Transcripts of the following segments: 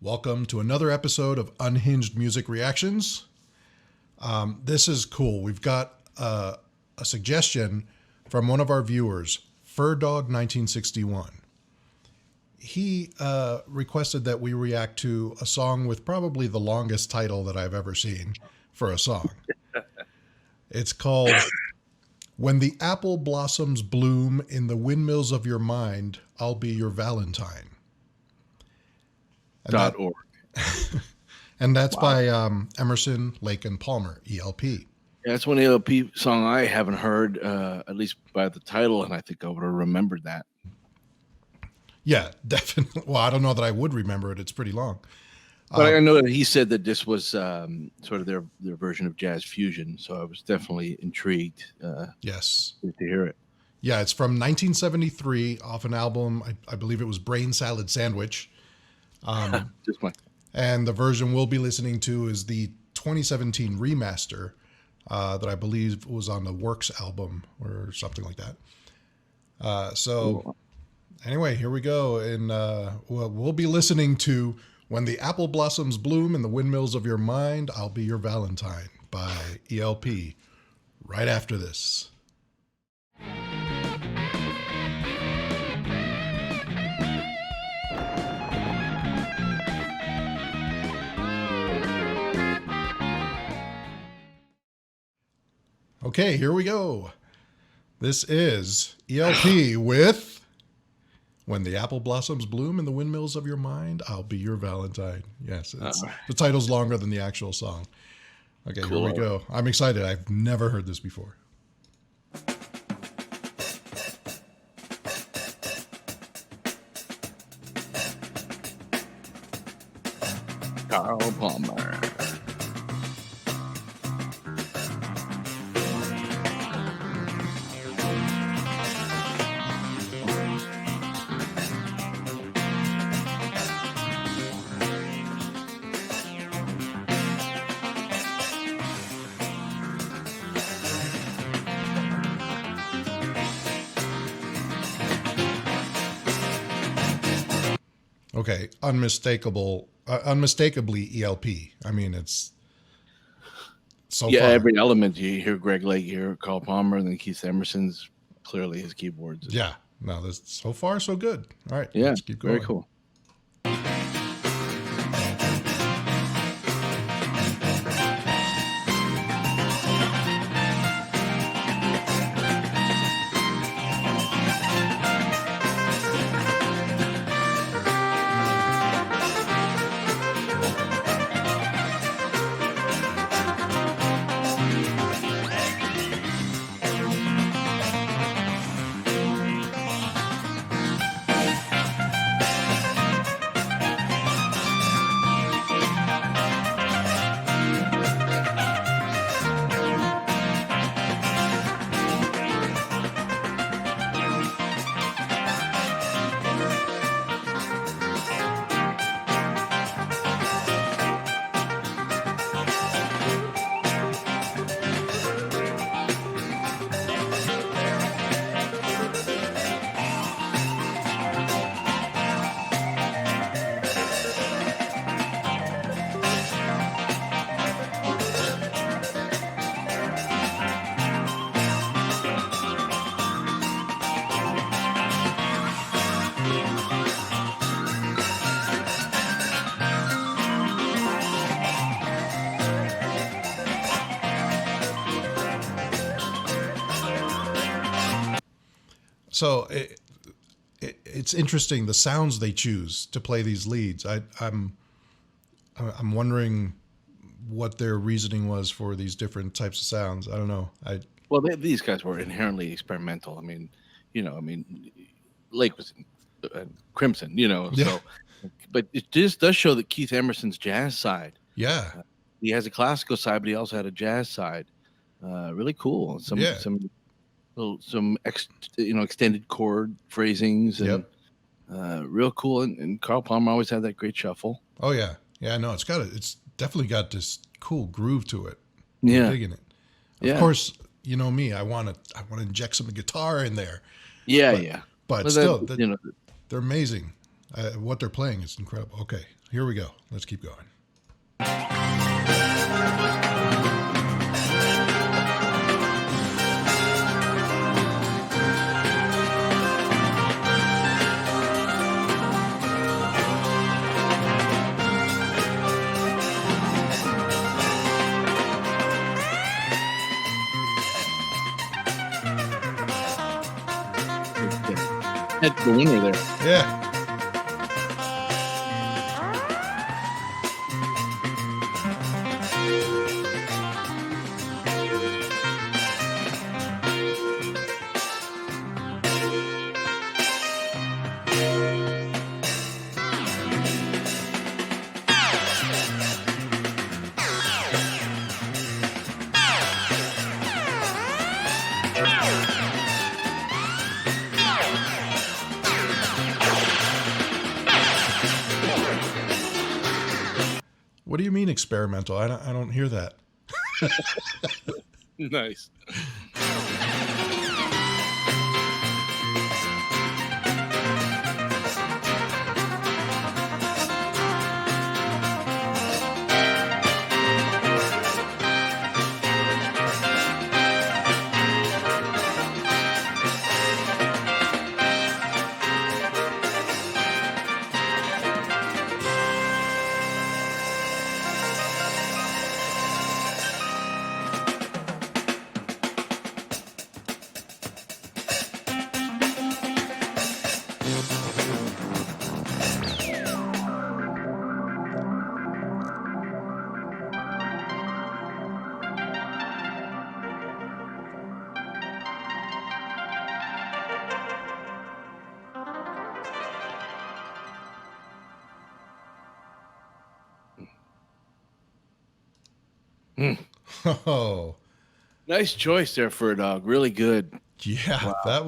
Welcome to another episode of Unhinged Music Reactions. This is cool. We've got a suggestion from one of our viewers, FurDog1961. He requested that we react to a song with probably the longest title that I've ever seen for a song. It's called When the Apple Blossoms Bloom in the Windmills of Your Mind, I'll Be Your Valentine. .org. And that's by Emerson, Lake and Palmer, E.L.P. Yeah, that's one E.L.P. song I haven't heard, at least by the title, and I think I would have remembered that. Yeah, definitely. Well, I don't know that I would remember it. It's pretty long. But I know that he said that this was sort of their version of jazz fusion, so I was definitely intrigued yes, to hear it. Yeah, it's from 1973 off an album, I believe it was Brain Salad Sandwich. Just my... And the version we'll be listening to is the 2017 remaster that I believe was on the Works album or something like that. So anyway, here we go. And we'll be listening to When the Apple Blossoms Bloom in the Windmills of Your Mind, I'll Be Your Valentine by E.L.P. right after this. Okay, here we go. This is E.L.P. with When the Apple Blossoms Bloom in the Windmills of Your Mind, I'll Be Your Valentine. Yes, the title's longer than the actual song. Okay, cool. Here we go. I'm excited. I've never heard this before. Carl Palmer. Okay, unmistakably E.L.P. I mean, it's so yeah, far. Every element. You hear Greg Lake, you hear Carl Palmer, and then Keith Emerson's clearly his keyboards. Yeah, no, this so far so good. All right, yeah, let's keep going. Very cool. So it's interesting the sounds they choose to play these leads. I'm wondering what their reasoning was for these different types of sounds. I don't know. Well, these guys were inherently experimental. I mean, Lake was Crimson, Yeah. So, but it just does show that Keith Emerson's jazz side. Yeah. He has a classical side, but he also had a jazz side. Really cool. Some extended chord phrasings and real cool. And Carl Palmer always had that great shuffle. Oh yeah, yeah. No, it's definitely got this cool groove to it. Yeah, I'm digging it. Of course, you know me. I want to inject some guitar in there. Yeah, but still, they're amazing. What they're playing is incredible. Okay, Here we go. Let's keep going. That's the winner there. Yeah. What do you mean experimental? I don't hear that. Nice. Oh, Nice choice there for a dog. Really good. yeah, Wow. that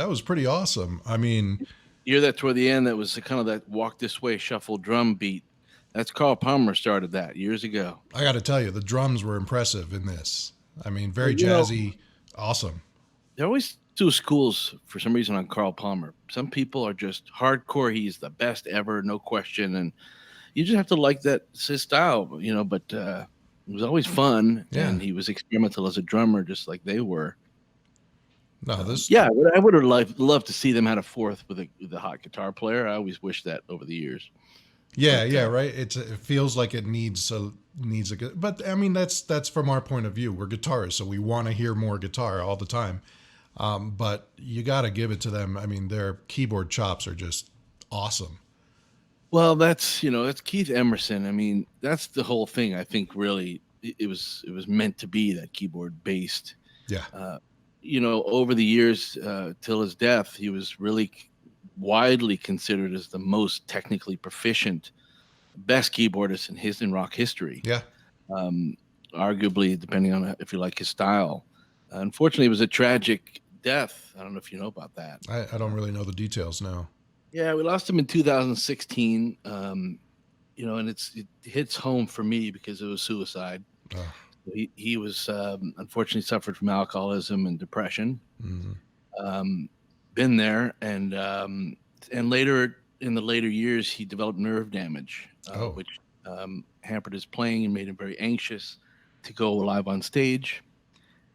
was pretty awesome. I mean, You hear that toward the end? That was the kind of that walk this way shuffle drum beat. That's Carl Palmer started that years ago. I got to tell you, the drums were impressive in this. I mean, very You know, jazzy, awesome. there are always two schools for some reason on Carl Palmer. Some people are just hardcore. He's the best ever, no question. And you just have to like that it's his style, you know. But it was always fun, Yeah. and he was experimental as a drummer, just like they were. No, this Yeah, I would have loved to see them had a fourth with a hot guitar player. I always wish that over the years. Yeah, But yeah, right. It feels like it needs a good, but I mean that's from our point of view. We're guitarists, so we want to hear more guitar all the time. But you got to give it to them. I mean, their keyboard chops are just awesome. well, that's Keith Emerson. I mean, that's the whole thing. I think really it was meant to be that keyboard based. Yeah, Uh, over the years till his death, he was really widely considered as the most technically proficient, best keyboardist in rock history. yeah. Um, Arguably, depending on if you like his style. Unfortunately, it was a tragic death. I don't know if you know about that. I don't really know the details now. Yeah, we lost him in 2016. And it hits home for me because it was suicide. Oh, He was unfortunately suffered from alcoholism and depression. mhm. Um, Been there, and later in the later years, he developed nerve damage, Oh, which hampered his playing and made him very anxious to go live on stage,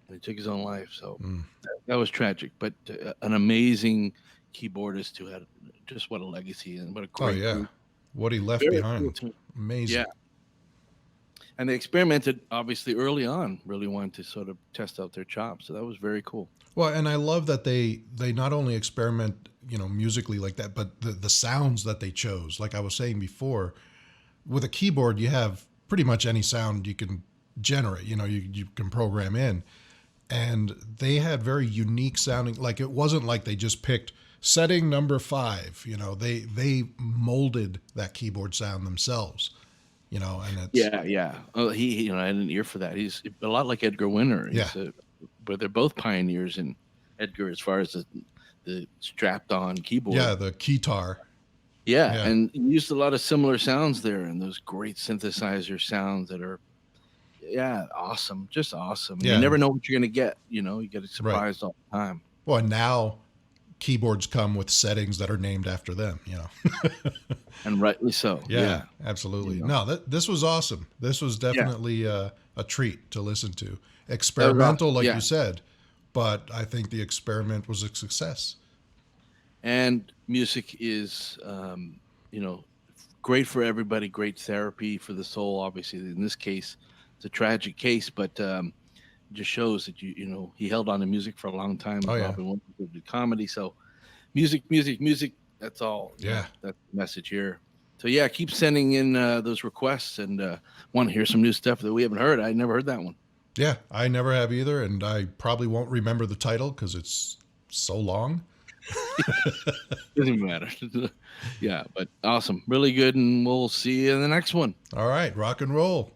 and he took his own life. So mm. that was tragic, but an amazing keyboardist who had just what a legacy and what a Oh great yeah. group. What he left Very cool behind, team. amazing. Yeah. And they experimented obviously early on, really wanted to sort of test out their chops. So that was very cool. Well, and I love that they not only experiment, musically like that, but the sounds that they chose. Like I was saying before, with a keyboard, you have pretty much any sound you can generate. You can program in, and they had very unique sounding. Like it wasn't like they just picked setting number 5. They molded that keyboard sound themselves. And it's Yeah. Oh, he I had an ear for that. He's a lot like Edgar Winter. yeah, But they're both pioneers in Edgar as far as the strapped on keyboard. yeah, the keytar. Yeah, Yeah, and he used a lot of similar sounds there and those great synthesizer sounds that are awesome, just awesome. You yeah, never know what you're gonna get. You get right. surprised all the time. Well, and now keyboards come with settings that are named after them, you know. And rightly so. Yeah, absolutely. You know. No, this was awesome. This was Yeah. definitely a treat to listen to. That was Experimental, awesome. like Yeah. you said, but I think the experiment was a success. And music is, you know, great for everybody, great therapy for the soul. Obviously, in this case, it's a tragic case, but it just shows that you know he held on to music for a long time. Oh, As yeah. Robin Williams did comedy. So music, music, music. That's all. You know, Yeah. that's the message here. So yeah, keep sending in those requests and want to hear some new stuff that we haven't heard. I never heard that one. Yeah, I never have either, and I probably won't remember the title because it's so long. Doesn't even matter. Yeah, but awesome, really good, and we'll see you in the next one. All right, rock and roll.